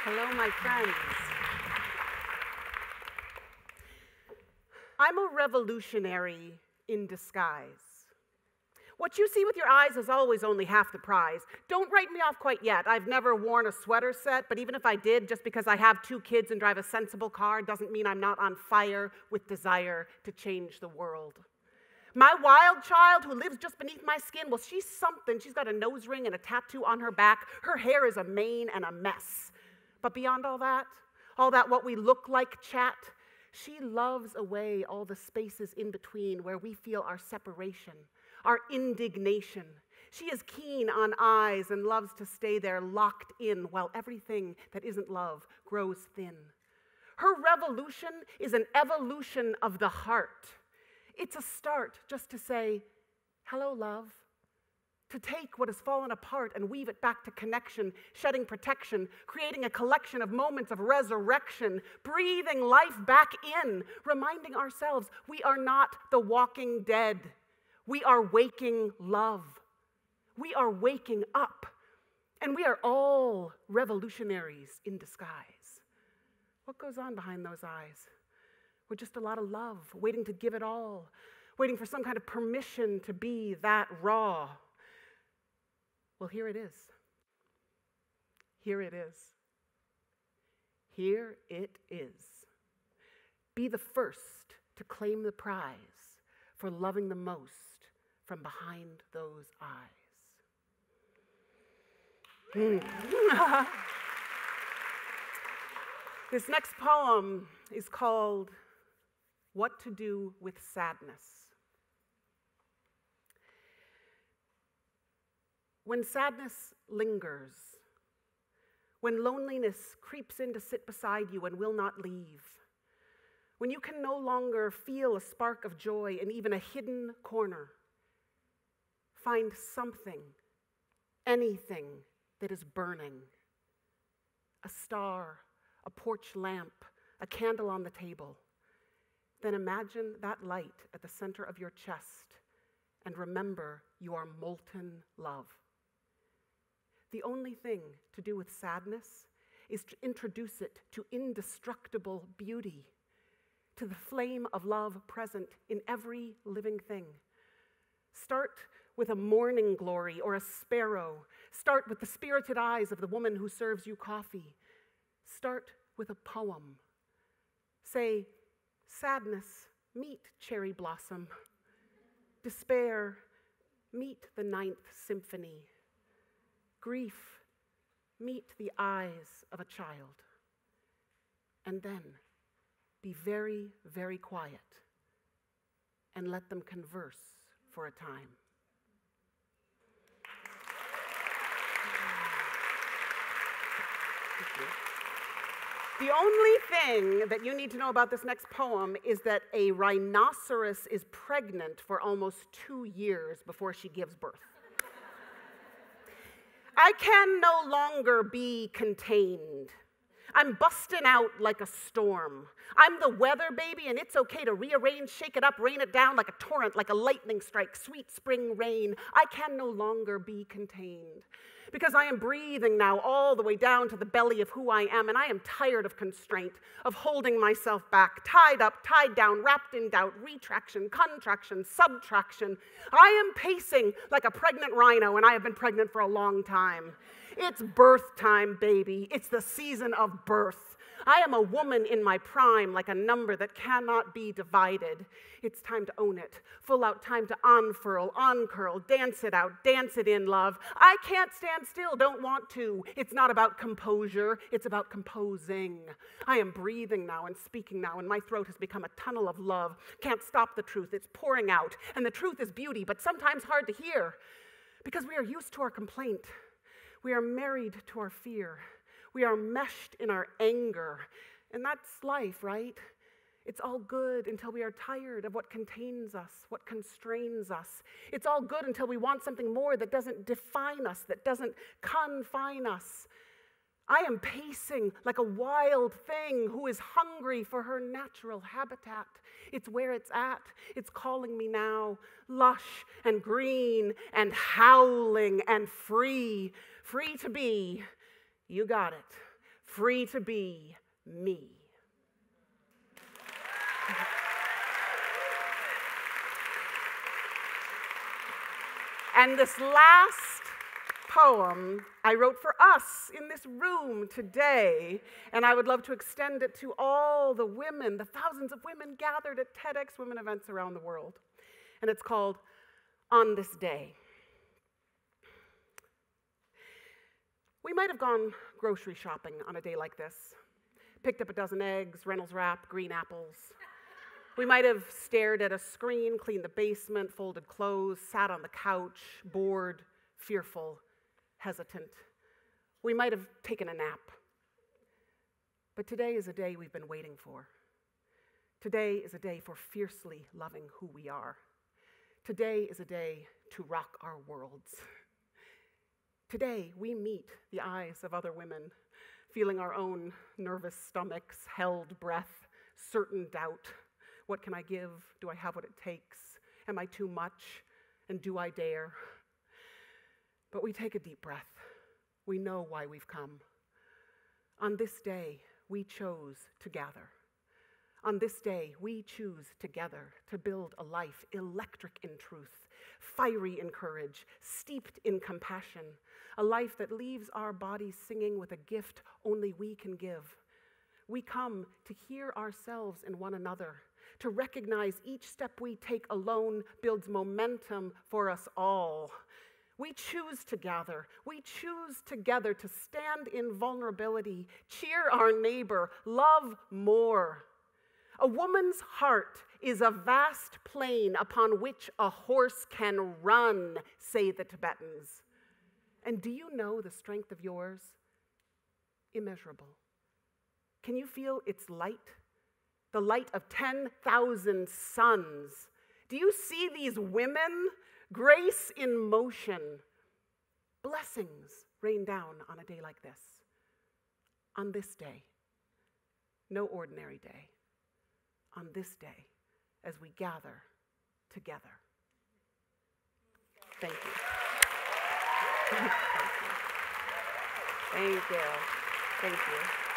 Hello, my friends. I'm a revolutionary in disguise. What you see with your eyes is always only half the prize. Don't write me off quite yet. I've never worn a sweater set, but even if I did, just because I have 2 kids and drive a sensible car doesn't mean I'm not on fire with desire to change the world. My wild child who lives just beneath my skin, well, she's something. She's got a nose ring and a tattoo on her back. Her hair is a mane and a mess. But beyond all that what we look like chat, she loves away all the spaces in between where we feel our separation, our indignation. She is keen on eyes and loves to stay there locked in while everything that isn't love grows thin. Her revolution is an evolution of the heart. It's a start just to say, hello, love. To take what has fallen apart and weave it back to connection, shedding protection, creating a collection of moments of resurrection, breathing life back in, reminding ourselves we are not the walking dead. We are waking love. We are waking up. And we are all revolutionaries in disguise. What goes on behind those eyes? We're just a lot of love, waiting to give it all, waiting for some kind of permission to be that raw. Well, here it is. Here it is. Here it is. Be the first to claim the prize for loving the most from behind those eyes. This next poem is called What to Do with Sadness. When sadness lingers, when loneliness creeps in to sit beside you and will not leave, when you can no longer feel a spark of joy in even a hidden corner, find something, anything that is burning. A star, a porch lamp, a candle on the table. Then imagine that light at the center of your chest and remember you are molten love. The only thing to do with sadness is to introduce it to indestructible beauty, to the flame of love present in every living thing. Start with a morning glory or a sparrow. Start with the spirited eyes of the woman who serves you coffee. Start with a poem. Say, sadness, meet cherry blossom. Despair, meet the 9th symphony. Grief, meet the eyes of a child. And then be very, very quiet and let them converse for a time. The only thing that you need to know about this next poem is that a rhinoceros is pregnant for almost 2 years before she gives birth. I can no longer be contained. I'm busting out like a storm. I'm the weather baby, and it's okay to rearrange, shake it up, rain it down like a torrent, like a lightning strike, sweet spring rain. I can no longer be contained. Because I am breathing now all the way down to the belly of who I am, and I am tired of constraint, of holding myself back, tied up, tied down, wrapped in doubt, retraction, contraction, subtraction. I am pacing like a pregnant rhino, and I have been pregnant for a long time. It's birth time, baby. It's the season of birth. I am a woman in my prime, like a number that cannot be divided. It's time to own it. Full out time to unfurl, uncurl, dance it out, dance it in, love. I can't stand still, don't want to. It's not about composure, it's about composing. I am breathing now and speaking now, and my throat has become a tunnel of love. Can't stop the truth, it's pouring out. And the truth is beauty, but sometimes hard to hear. Because we are used to our complaint. We are married to our fear. We are meshed in our anger. And that's life, right? It's all good until we are tired of what contains us, what constrains us. It's all good until we want something more that doesn't define us, that doesn't confine us. I am pacing like a wild thing who is hungry for her natural habitat. It's where it's at. It's calling me now, lush and green and howling and free. Free to be, you got it. free to be me. And this last poem I wrote for us in this room today, and I would love to extend it to all the women, the thousands of women gathered at TEDxWomen events around the world. And it's called On This Day. We might have gone grocery shopping on a day like this, picked up a dozen eggs, Reynolds wrap, green apples. We might have stared at a screen, cleaned the basement, folded clothes, sat on the couch, bored, fearful, hesitant. We might have taken a nap. But today is a day we've been waiting for. Today is a day for fiercely loving who we are. Today is a day to rock our worlds. Today we meet the eyes of other women, feeling our own nervous stomachs, held breath, certain doubt. What can I give? Do I have what it takes? Am I too much? And do I dare? But we take a deep breath. We know why we've come. On this day, we chose to gather. On this day, we choose together to build a life electric in truth, fiery in courage, steeped in compassion, a life that leaves our bodies singing with a gift only we can give. We come to hear ourselves in one another, to recognize each step we take alone builds momentum for us all. We choose to gather. We choose together to stand in vulnerability, cheer our neighbor, love more. A woman's heart is a vast plain upon which a horse can run, say the Tibetans. And do you know the strength of yours? Immeasurable. Can you feel its light? The light of 10,000 suns. Do you see these women? Grace in motion. Blessings rain down on a day like this. On this day. No ordinary day. On this day, as we gather together. Thank you. Thank you. Thank you. Thank you.